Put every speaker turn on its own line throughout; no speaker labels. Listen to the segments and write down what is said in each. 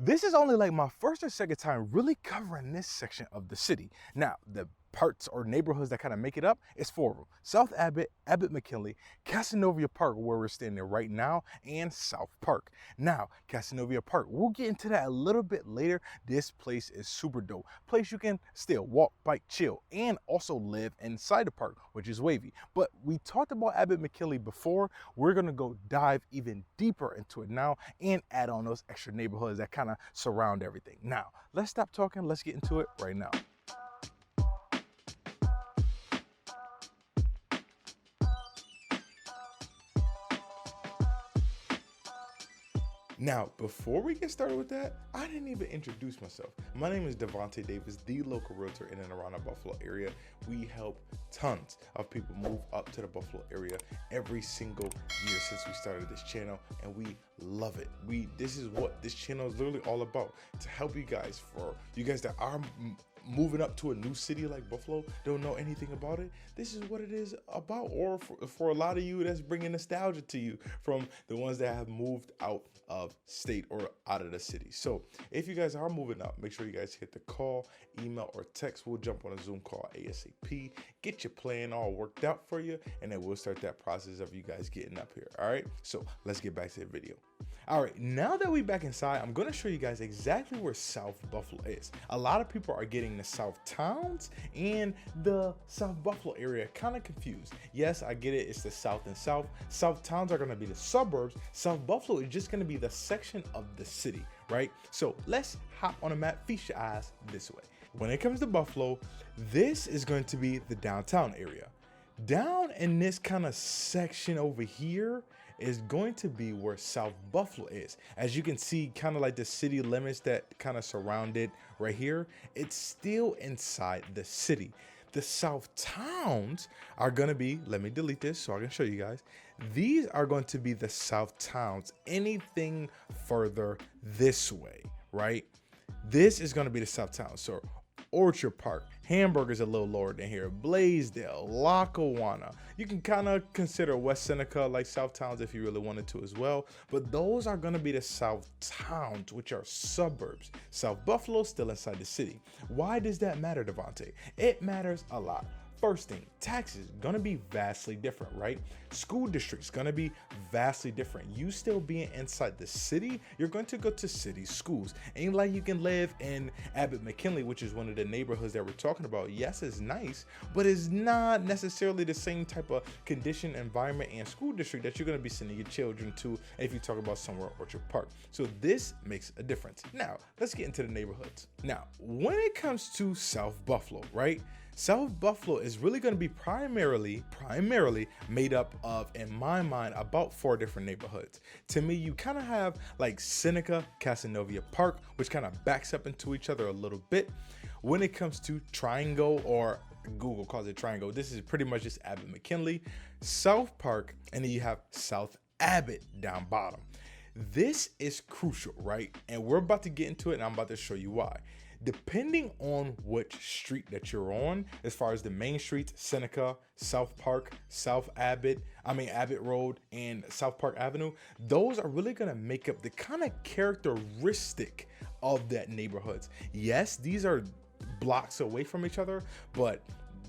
This is only like my first or second time really covering this section of the city. Now, the parts or neighborhoods that kind of make it up is four of them: South Abbott, Abbott McKinley, Casanova Park, where we're standing right now, and South Park. Now, Casanova Park, we'll get into that a little bit later. This place is super dope. Place you can still walk, bike, chill, and also live inside the park, which is wavy. But we talked about Abbott McKinley before. We're gonna go dive even deeper into it now and add on those extra neighborhoods that kind of surround everything. Now, let's stop talking. Let's get into it right now. Now, before we get started with that, I didn't even introduce myself. My name is Devontae Davis, the local realtor in and around the Buffalo area. We help tons of people move up to the Buffalo area every single year since we started this channel, and we love it. This is what this channel is literally all about, to help you guys, for you guys that are moving up to a new city like Buffalo, don't know anything about it. This is what it is about. Or for a lot of you, that's bringing nostalgia to you from the ones that have moved out of state or out of the city. So if you guys are moving up, make sure you guys hit the call, email, or text. We'll jump on a Zoom call ASAP, get your plan all worked out for you, and then we'll start that process of you guys getting up here. All right, so let's get back to the video. All right, now that we're back inside, I'm gonna show you guys exactly where South Buffalo is. A lot of people are getting the South Towns and the South Buffalo area kind of confused. Yes, I get it, it's the South and South. South Towns are gonna be the suburbs. South Buffalo is just gonna be the section of the city, right? So let's hop on a map, feast your eyes this way. When it comes to Buffalo, this is going to be the downtown area. Down in this kind of section over here is going to be where South Buffalo is. As you can see, kind of like the city limits that kind of surround it right here, it's still inside the city. The South Towns are gonna be, let me delete this so I can show you guys. These are going to be the South Towns, anything further this way, right? This is gonna be the South Towns. So Orchard Park, Hamburger's a little lower than here, Blaisdell, Lackawanna. You can kind of consider West Seneca like South Towns if you really wanted to as well, but those are going to be the South Towns, which are suburbs. South Buffalo still inside the city. Why does that matter, Devontae? It matters a lot. First thing, taxes gonna be vastly different, right? School districts gonna be vastly different. You still being inside the city, you're going to go to city schools. Ain't like you can live in Abbott McKinley, which is one of the neighborhoods that we're talking about. Yes, it's nice, but it's not necessarily the same type of condition, environment, and school district that you're gonna be sending your children to if you talk about somewhere Orchard Park. So this makes a difference. Now, let's get into the neighborhoods. Now, when it comes to South Buffalo, right? South Buffalo is really going to be primarily made up of, in my mind, about 4 different neighborhoods. To me, you kind of have like Seneca, Casanova Park, which kind of backs up into each other a little bit. When it comes to Triangle, or Google calls it Triangle, this is pretty much just Abbott McKinley, South Park, and then you have South Abbott down bottom. This is crucial, right? And we're about to get into it, and I'm about to show you why. Depending on which street that you're on, as far as the main streets, Seneca, South Park, Abbott Road, and South Park Avenue, those are really gonna make up the kind of characteristic of that neighborhoods. Yes, these are blocks away from each other, but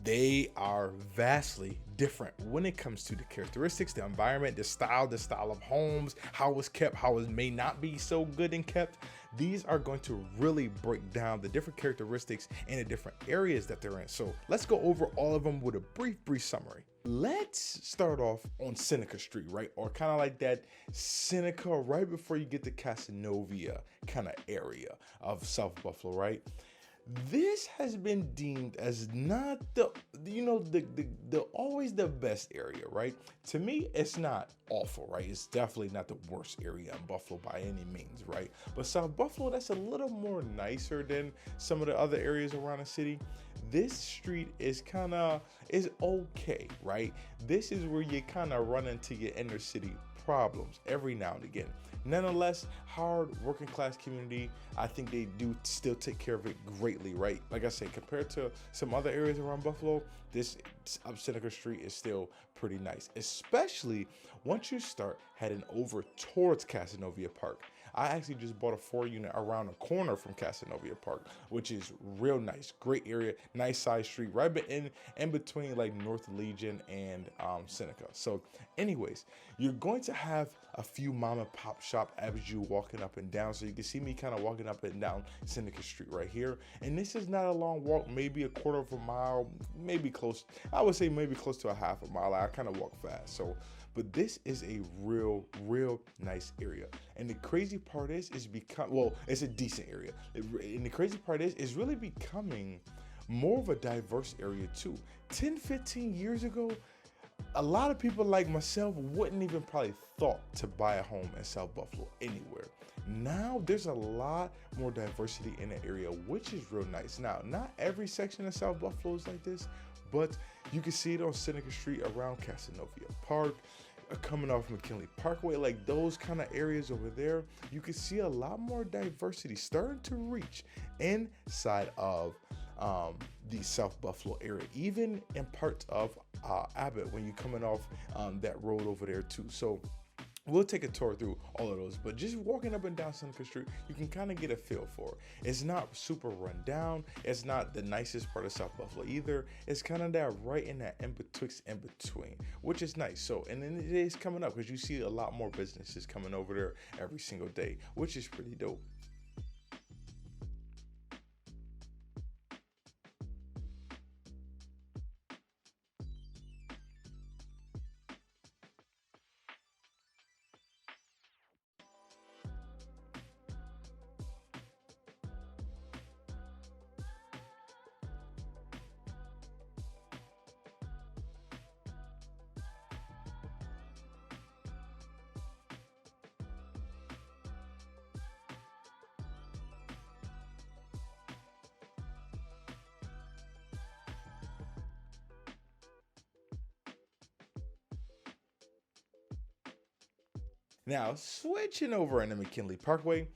they are vastly different when it comes to the characteristics, the environment, the style of homes, how it's kept, how it may not be so good and kept. These are going to really break down the different characteristics in the different areas that they're in. So let's go over all of them with a brief summary. Let's start off on Seneca Street, right? Or kind of like that Seneca right before you get to Casanova kind of area of South Buffalo, right? This has been deemed as not the always the best area, right? To me, it's not awful, right? It's definitely not the worst area in Buffalo by any means, right? But South Buffalo, that's a little more nicer than some of the other areas around the city. This street is okay, right? This is where you kind of run into your inner city problems every now and again. Nonetheless, hard working class community, I think they do still take care of it greatly, right? Like I said, compared to some other areas around Buffalo, this up Seneca Street is still pretty nice, especially once you start heading over towards Casanova Park. I actually just bought a 4 unit around the corner from Casanova Park, which is real nice, great area, nice side street, right in between like North Legion and Seneca. So anyways, you're going to have a few mom and pop shop as you walking up and down. So you can see me kind of walking up and down Seneca Street right here. And this is not a long walk, maybe a quarter of a mile, maybe close. I would say maybe close to a half a mile. I kind of walk fast. So, but this is a real nice area. And the crazy part is it's a decent area. And the crazy part is, it's really becoming more of a diverse area too. 10-15 years ago, a lot of people like myself wouldn't even probably thought to buy a home in South Buffalo anywhere. Now there's a lot more diversity in the area, which is real nice. Now, not every section of South Buffalo is like this, but you can see it on Seneca Street around Casanova Park, coming off McKinley Parkway, like those kind of areas over there. You can see a lot more diversity starting to reach inside of the South Buffalo area, even in parts of Abbott when you're coming off that road over there too. So we'll take a tour through all of those, but just walking up and down Seneca Street, you can kind of get a feel for it. It's not super run down. It's not the nicest part of South Buffalo either. It's kind of that right in that in between, which is nice. So, and then it is coming up because you see a lot more businesses coming over there every single day, which is pretty dope. Now, switching over into McKinley Parkway,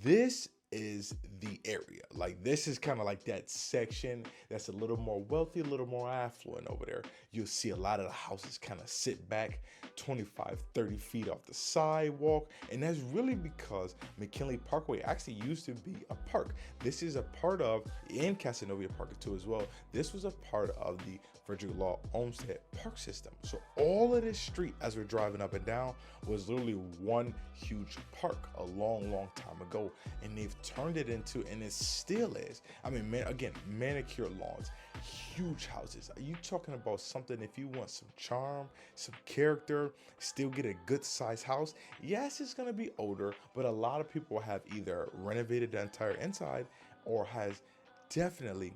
this is the area. Like, this is kind of like that section that's a little more wealthy, a little more affluent over there. You'll see a lot of the houses kind of sit back 25-30 feet off the sidewalk, and that's really because McKinley Parkway actually used to be a park. This is a part of, in Casanova Park too as well, this was a part of the Frederick Law Olmsted Park system. So all of this street as we're driving up and down was literally one huge park a long time ago, and they've turned it into, and it still is, I mean, again, manicured lawns, huge houses. Are you talking about something, if you want some charm, some character, still get a good sized house? Yes, it's going to be older, but a lot of people have either renovated the entire inside or has definitely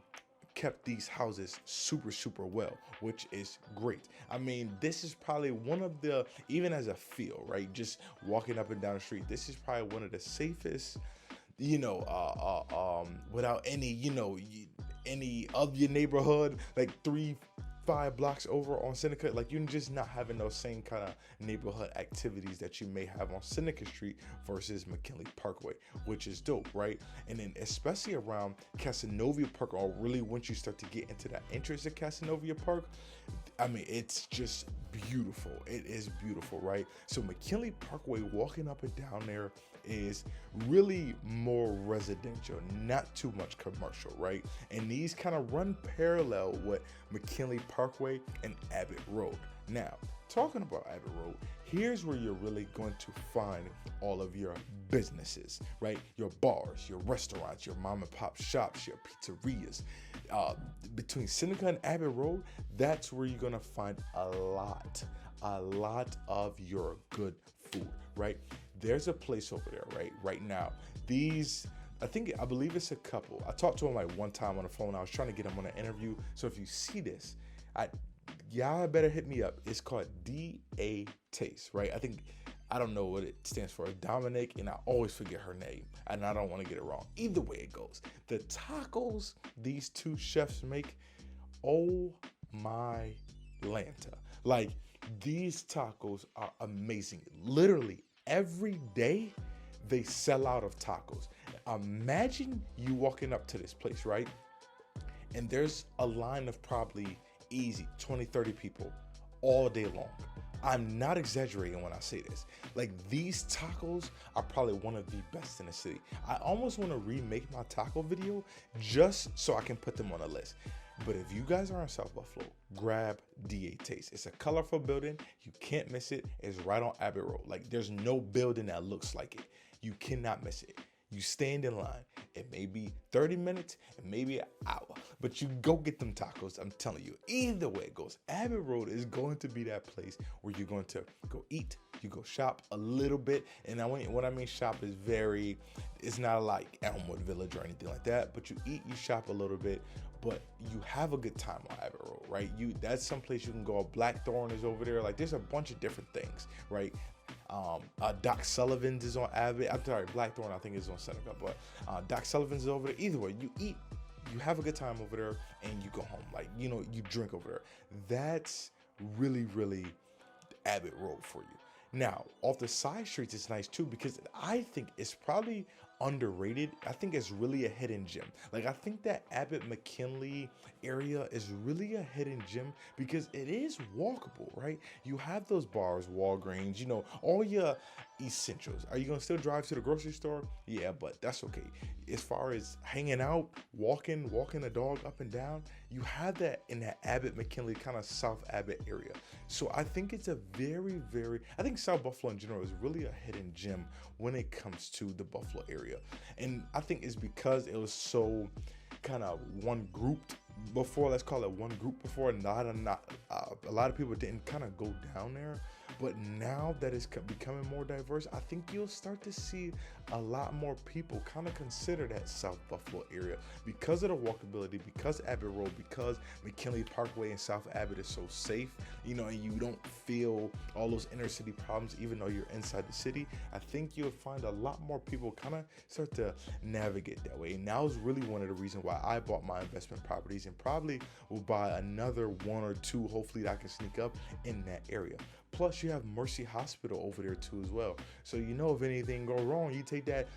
kept these houses super well, which is great. I mean, this is probably one of the, even as a feel, right, just walking up and down the street, this is probably one of the safest, without any, any of your neighborhood, like 3-5 blocks over on Seneca, like you're just not having those same kind of neighborhood activities that you may have on Seneca Street versus McKinley Parkway, which is dope, right? And then especially around Casanova Park, or really once you start to get into that entrance of Casanova Park, I mean, it's just beautiful. It is beautiful, right? So McKinley Parkway, walking up and down there is really more residential, not too much commercial, right? And these kind of run parallel with McKinley Parkway and Abbott Road. Now, talking about Abbott Road, here's where you're really going to find all of your businesses, right? Your bars, your restaurants, your mom and pop shops, your pizzerias. Between Seneca and Abbott Road, that's where you're gonna find a lot of your good food, right? There's a place over there, right now. I believe it's a couple. I talked to them like one time on the phone. I was trying to get them on an interview. So if you see this, y'all better hit me up. It's called D.A. Taste, right? I don't know what it stands for, Dominic, and I always forget her name, and I don't want to get it wrong. Either way it goes, the tacos these two chefs make, oh my Lanta. Like, these tacos are amazing. Literally, every day they sell out of tacos. Imagine you walking up to this place, right? And there's a line of probably easy 20-30 people all day long. I'm not exaggerating when I say this. Like, these tacos are probably one of the best in the city. I almost want to remake my taco video just so I can put them on a list. But if you guys are in South Buffalo, grab DA Taste. It's a colorful building. You can't miss it. It's right on Abbott Road. Like, there's no building that looks like it. You cannot miss it. You stand in line. It may be 30 minutes, it may be an hour, but you go get them tacos. I'm telling you, either way it goes, Abbott Road is going to be that place where you're going to go eat, you go shop a little bit. And what I mean shop is it's not like Elmwood Village or anything like that, but you eat, you shop a little bit, but you have a good time on Abbott Road, right? That's someplace you can go. Blackthorn is over there. Like, there's a bunch of different things, right? Doc Sullivan's is on Abbott. I'm sorry, Blackthorn I think is on Seneca, but Doc Sullivan's is over there. Either way, you eat, you have a good time over there, and you go home. Like, you drink over there. That's really, really Abbott Road for you. Now, off the side streets, it's nice too, because I think it's probably underrated. I think it's really a hidden gem. Like, I think that Abbott McKinley area is really a hidden gem because it is walkable, right? You have those bars, Walgreens, all your essentials. Are you gonna still drive to the grocery store? Yeah, but that's okay. As far as hanging out, walking a dog up and down, you have that in that Abbott McKinley kind of South Abbott area. So I think it's a I think South Buffalo in general is really a hidden gem when it comes to the Buffalo area. And I think it's because it was so kind of one grouped before, let's call it one group before, a lot of people didn't kind of go down there. But now that it's becoming more diverse, I think you'll start to see a lot more people kind of consider that South Buffalo area because of the walkability, because Abbott Road, because McKinley Parkway and South Abbott is so safe, and you don't feel all those inner city problems even though you're inside the city. I think you'll find a lot more people kind of start to navigate that way. And that was really one of the reasons why I bought my investment properties, and probably will buy another one or two, hopefully, that I can sneak up in that area. Plus, you have Mercy Hospital over there too as well. So if anything go wrong, you take that,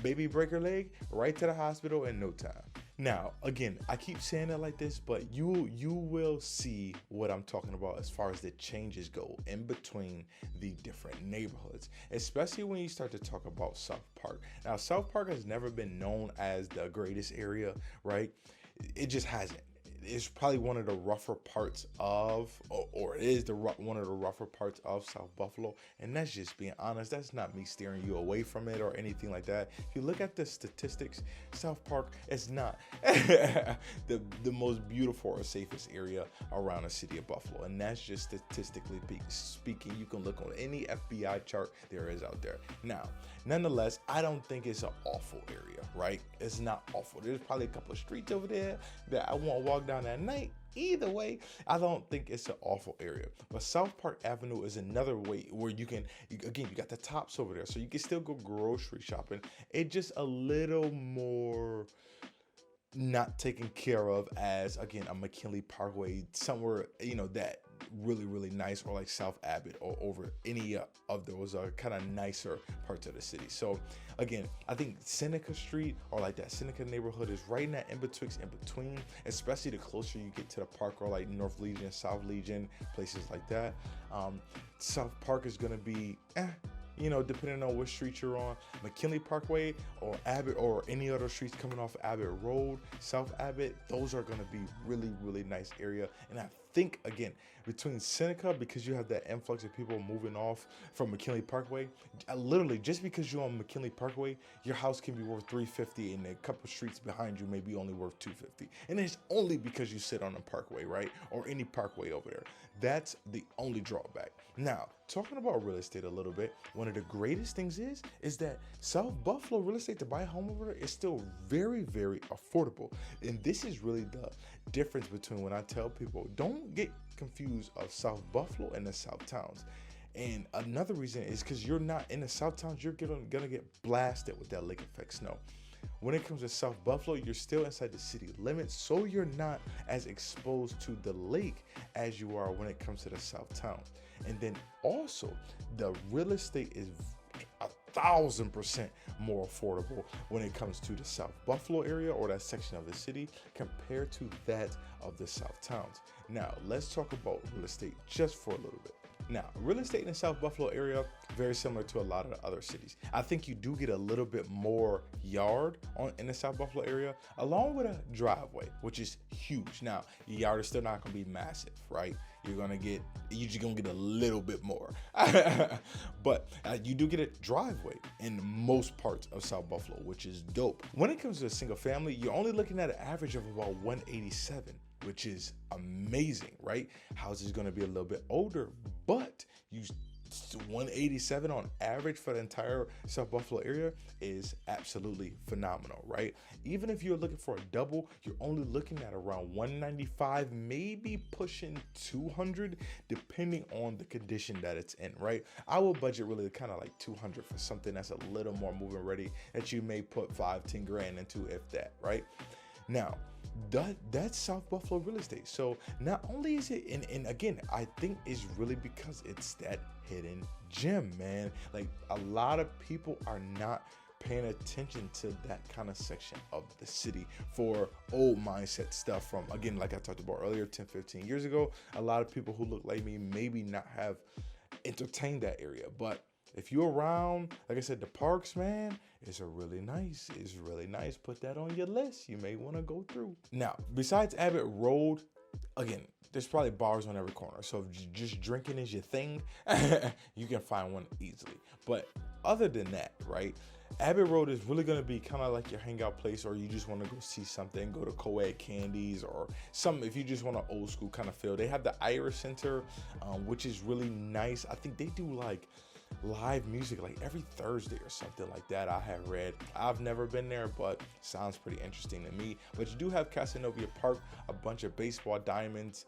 baby break her leg, right to the hospital in no time. Now, again, I keep saying it like this, but you will see what I'm talking about as far as the changes go in between the different neighborhoods, especially when you start to talk about South Park. Now, South Park has never been known as the greatest area, right? It just hasn't. It's probably one of the rougher parts of, or it is one of the rougher parts of South Buffalo. And that's just being honest. That's not me steering you away from it or anything like that. If you look at the statistics, South Park is not the most beautiful or safest area around the city of Buffalo. And that's just statistically speaking. You can look on any FBI chart there is out there. Now, nonetheless, I don't think it's an awful area, right? It's not awful. There's probably a couple of streets over there that I won't walk down at night. Either way, I don't think it's an awful area. But South Park Avenue is another way where you got the Tops over there, so you can still go grocery shopping. It's just a little more not taken care of as, again, a McKinley Parkway, somewhere, that really, really nice, or like South Abbott, or over any of those kind of nicer parts of the city. So again, I think Seneca Street, or like that Seneca neighborhood, is right in that in between, especially the closer you get to the park, or like North Legion, South Legion, places like that. South Park is going to be depending on which street you're on. McKinley Parkway or Abbott, or any other streets coming off Abbott Road, South Abbott, those are going to be really, really nice area. And I think, again, between Seneca, because you have that influx of people moving off from McKinley Parkway, literally just because you're on McKinley Parkway, your house can be worth $350, and a couple streets behind you may be only worth $250. And it's only because you sit on a parkway, right? Or any parkway over there. That's the only drawback. Now, talking about real estate a little bit, one of the greatest things is that South Buffalo real estate, to buy a home over there, is still very, very affordable. And this is really the difference between when I tell people, don't get confused of South Buffalo and the South Towns. And another reason is because you're not in the South Towns, you're gonna get blasted with that lake effect snow. When it comes to South Buffalo, you're still inside the city limits, so you're not as exposed to the lake as you are when it comes to the South Town. And then also, the real estate is 1,000% more affordable when it comes to the South Buffalo area, or that section of the city, compared to that of the South Towns. Now, let's talk about real estate just for a little bit. Now, real estate in the South Buffalo area, very similar to a lot of the other cities. I think you do get a little bit more yard in the South Buffalo area, along with a driveway, which is huge. Now, your yard is still not gonna be massive, right? You're just gonna get a little bit more. But you do get a driveway in most parts of South Buffalo, which is dope. When it comes to a single family, you're only looking at an average of about 187, which is amazing, right? House is gonna be a little bit older, but 187 on average for the entire South Buffalo area is absolutely phenomenal, right? Even if you're looking for a double, you're only looking at around 195, maybe pushing 200, depending on the condition that it's in, right? I will budget really kind of like 200 for something that's a little more move-in ready that you may put 5-10 grand into, if that, right? Now, that's South Buffalo real estate. So not only is it, and again, I think it's really because it's that hidden gem, man. Like, a lot of people are not paying attention to that kind of section of the city for old mindset stuff from, again, like I talked about earlier, 10-15 years ago. A lot of people who look like me maybe not have entertained that area, but if you're around, like I said, the parks, man, it's really nice. Put that on your list. You may want to go through. Now, besides Abbott Road, again, there's probably bars on every corner. So if just drinking is your thing, you can find one easily. But other than that, right, Abbott Road is really going to be kind of like your hangout place, or you just want to go see something, go to Co-Ed Candies or something. If you just want an old school kind of feel, they have the Irish Center, which is really nice. I think they do like live music like every Thursday or something like that. I have read. I've never been there, but sounds pretty interesting to me. But you do have Casanova Park, a bunch of baseball diamonds,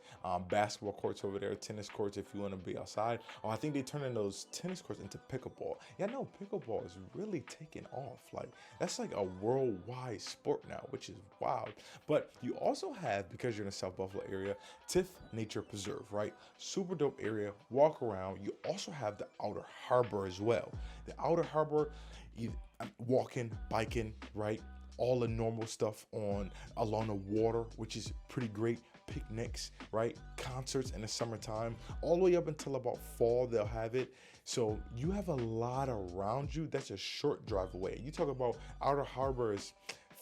basketball courts over there, tennis courts if you want to be outside. Oh, I think they turning those tennis courts into pickleball. Yeah, no, pickleball is really taking off. Like, that's like a worldwide sport now, which is wild. But you also have, because you're in the South Buffalo area, Tiff Nature Preserve, right? Super dope area. Walk around. You also have the Outer Harbor as well. The Outer Harbor, walking, biking, right? All the normal stuff along the water, which is pretty great. Picnics, right? Concerts in the summertime, all the way up until about fall, they'll have it. So you have a lot around you. That's a short drive away. You talk about Outer Harbor is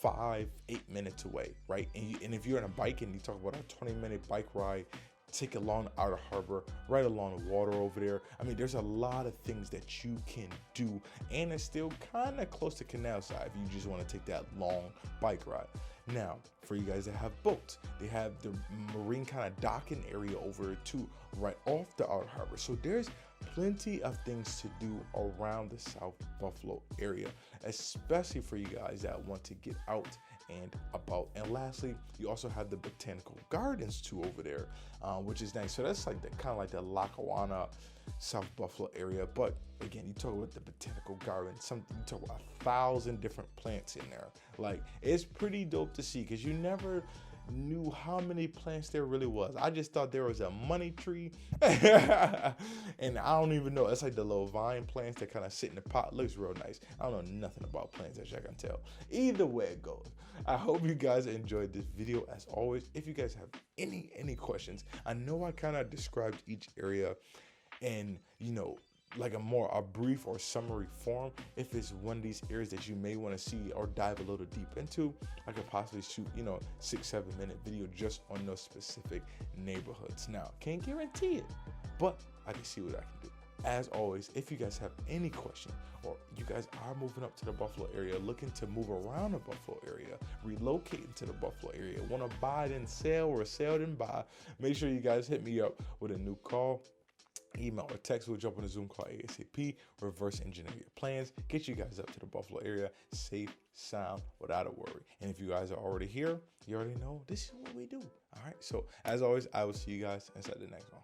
5-8 minutes away, right? And if you're on a bike and you talk about a 20-minute bike ride, take along Outer Harbor, right along the water over there. I mean, there's a lot of things that you can do, and it's still kind of close to Canal Side if you just want to take that long bike ride. Now, for you guys that have boats, they have the marine kind of docking area over there too, right off the Outer Harbor. So there's plenty of things to do around the South Buffalo area, especially for you guys that want to get out and about. And lastly, you also have the botanical gardens too over there, which is nice. So that's like the kind of like the Lackawanna, South Buffalo area. But again, you talk about the botanical garden, you talk about 1,000 different plants in there. Like, it's pretty dope to see, because you never knew how many plants there really was. I just thought there was a money tree and I don't even know. It's like the little vine plants that kind of sit in the pot. Looks real nice. I don't know nothing about plants, as y'all can tell. Either way it goes, I hope you guys enjoyed this video. As always, if you guys have any questions, I know I kind of described each area and, you know, like a brief or summary form. If it's one of these areas that you may want to see or dive a little deep into, I could possibly shoot, 6-7 minute video just on those specific neighborhoods. Now, can't guarantee it, but I can see what I can do. As always, if you guys have any question, or you guys are moving up to the Buffalo area, looking to move around the Buffalo area, relocating to the Buffalo area, want to buy then sell or sell then buy, make sure you guys hit me up with a new call, email, or text. We'll jump on a Zoom call ASAP, reverse engineer your plans, get you guys up to the Buffalo area, safe, sound, without a worry. And if you guys are already here, you already know this is what we do. All right. So as always, I will see you guys inside the next one.